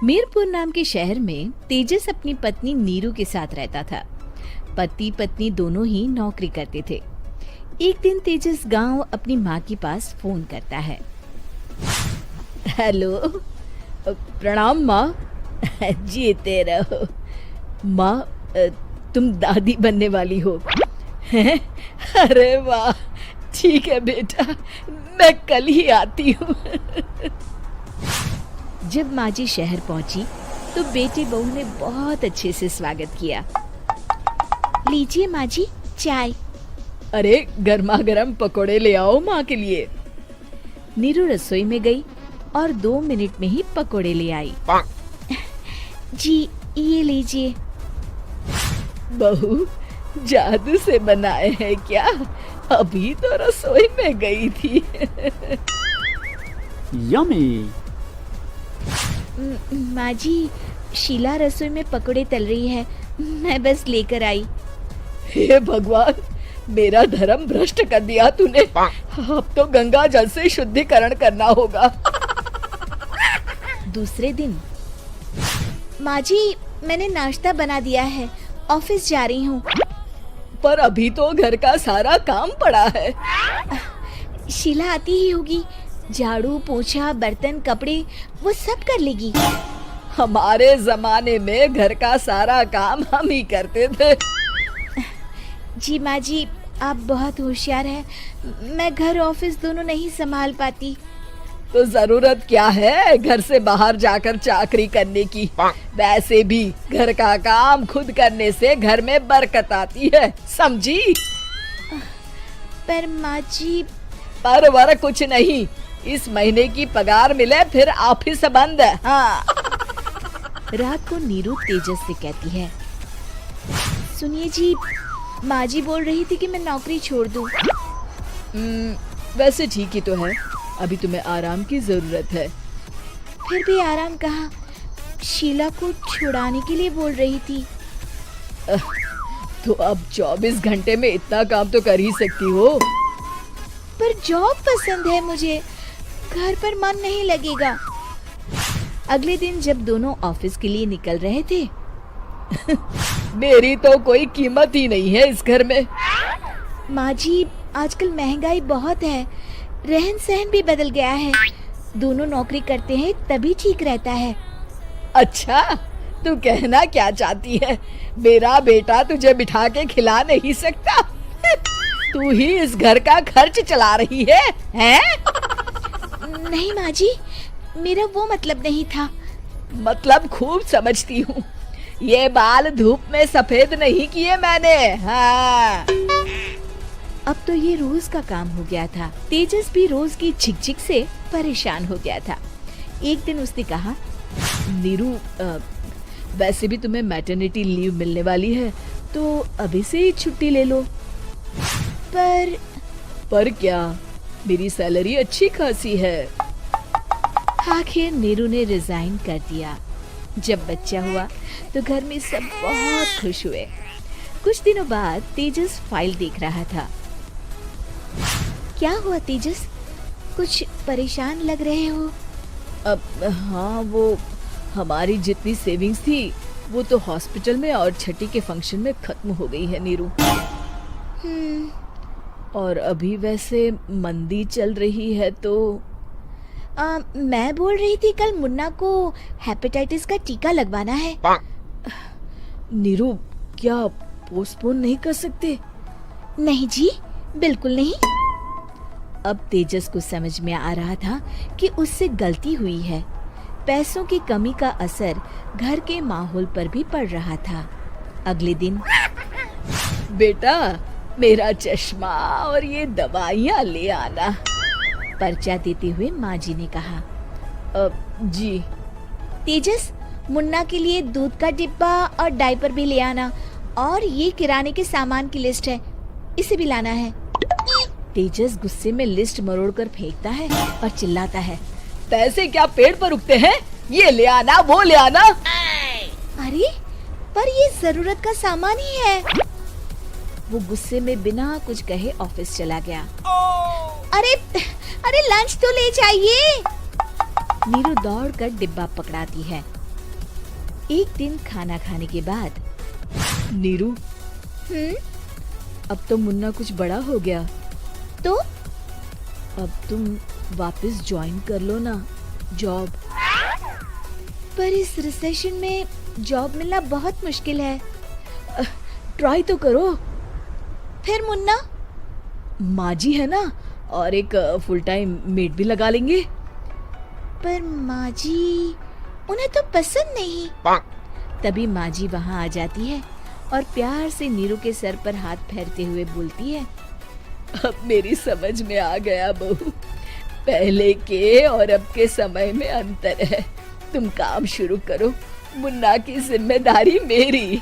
मीरपुर नाम के शहर में तेजस अपनी पत्नी नीरू के साथ रहता था। पति पत्नी दोनों ही नौकरी करते थे। एक दिन तेजस गांव अपनी माँ के पास फोन करता है। हेलो, प्रणाम माँ। जीते रहो माँ, तुम दादी बनने वाली हो हैं? अरे वाह, ठीक है बेटा, मैं कल ही आती हूँ। जब माँ जी शहर पहुंची तो बेटी बहू ने बहुत अच्छे से स्वागत किया। लीजिए माँ जी, चाय। अरे गर्मा गर्म पकोड़े ले आओ माँ के लिए। नीरू रसोई में गई और 2 मिनट में ही पकोड़े ले आई। जी ये लीजिए। बहू जादू से बनाए हैं क्या? अभी तो रसोई में गई थी। यम्मी। माँ जी, शीला रसोई में पकोड़े तल रही है, मैं बस लेकर आई। हे भगवान, मेरा धर्म भ्रष्ट कर दिया तूने। अब तो गंगा जल से शुद्धिकरण करना होगा। दूसरे दिन, माँ जी मैंने नाश्ता बना दिया है, ऑफिस जा रही हूँ। पर अभी तो घर का सारा काम पड़ा है। शीला आती ही होगी, झाड़ू पोछा बर्तन कपड़े वो सब कर लेगी। हमारे जमाने में घर का सारा काम हम ही करते थे। जी माँ जी, आप बहुत होशियार हैं, मैं घर ऑफिस दोनों नहीं संभाल पाती। तो जरूरत क्या है घर से बाहर जाकर चाकरी करने की? वैसे भी घर का काम खुद करने से घर में बरकत आती है, समझी? पर माँ जी। पर वर कुछ नहीं, इस महीने की पगार मिले फिर ऑफिस बंद। हाँ। रात को नीरू तेजस से कहती है, सुनिए जी, माँ जी बोल रही थी कि मैं नौकरी छोड़ दूं। वैसे ठीक ही तो है, अभी तुम्हें आराम की जरूरत है। फिर भी आराम कहाँ, शीला को छुड़ाने के लिए बोल रही थी। तो अब 24 घंटे में इतना काम तो कर ही सकती हो। पर जॉब पसंद है मुझे, घर पर मन नहीं लगेगा। अगले दिन जब दोनों ऑफिस के लिए निकल रहे थे, मेरी तो कोई कीमत ही नहीं है इस घर में। माँ जी, आजकल महंगाई बहुत है, रहन सहन भी बदल गया है, दोनों नौकरी करते हैं तभी ठीक रहता है। अच्छा, तू कहना क्या चाहती है? मेरा बेटा तुझे बिठा के खिला नहीं सकता? तू ही इस घर का खर्च चला रही है, हैं? नहीं माँ जी, मेरा वो मतलब नहीं था। मतलब खूब समझती हूँ, ये बाल धूप में सफेद नहीं किए मैंने। हाँ। अब तो ये रोज का काम हो गया था। तेजस भी रोज की झिकझिक से परेशान हो गया था। एक दिन उसने कहा, नीरू, वैसे भी तुम्हें मैटरनिटी लीव मिलने वाली है, तो अभी से ही छुट्टी ले लो। पर क्या, मेरी सैलरी अच्छी खासी है। आखिर नीरू ने रिजाइन कर दिया। जब बच्चा हुआ तो घर में सब बहुत खुश हुए। कुछ दिनों बाद तेजस फाइल देख रहा था। क्या हुआ तेजस, कुछ परेशान लग रहे हो? अब हाँ, वो हमारी जितनी सेविंग्स थी वो तो हॉस्पिटल में और छठी के फंक्शन में खत्म हो गई है नीरू। और अभी वैसे मंदी चल रही है तो मैं बोल रही थी कल मुन्ना को हेपेटाइटिस का टीका लगवाना है। नीरू, क्या पोस्टपोन नहीं कर सकते? नहीं जी, बिल्कुल नहीं। अब तेजस को समझ में आ रहा था कि उससे गलती हुई है। पैसों की कमी का असर घर के माहौल पर भी पड़ रहा था। अगले दिन, बेटा मेरा चश्मा और ये दवाइयाँ ले आना, पर्चा देते हुए माँ जी ने कहा। जी। तेजस, मुन्ना के लिए दूध का डिब्बा और डायपर भी ले आना, और ये किराने के सामान की लिस्ट है, इसे भी लाना है। तेजस गुस्से में लिस्ट मरोड़कर फेंकता है और चिल्लाता है, पैसे क्या पेड़ पर उगते हैं? ये ले आना, वो ले आना। अरे पर ये जरूरत का सामान ही है। वो गुस्से में बिना कुछ कहे ऑफिस चला गया। अरे लंच तो ले जाइए। नीरू दौड़कर डिब्बा पकड़ाती है एक दिन खाना खाने के बाद, नीरू, अब तो मुन्ना कुछ बड़ा हो गया, तो अब तुम वापस ज्वाइन कर लो ना जॉब। पर इस रिसेशन में जॉब मिलना बहुत मुश्किल है। ट्राई तो करो। फिर मुन्ना? माँ जी है ना, और एक फुल टाइम मेड भी लगा लेंगे। पर माँ जी, उन्हें तो पसंद नहीं। तभी माँ जी वहाँ आ जाती है और प्यार से नीरू के सर पर हाथ फेरते हुए बोलती है, अब मेरी समझ में आ गया बहू, पहले के और अब के समय में अंतर है। तुम काम शुरू करो, मुन्ना की जिम्मेदारी मेरी।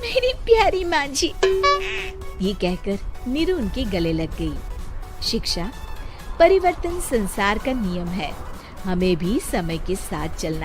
मेरी प्यारी माँ जी। ये कहकर नीरू उनके गले लग गई। शिक्षा, परिवर्तन संसार का नियम है, हमें भी समय के साथ चलना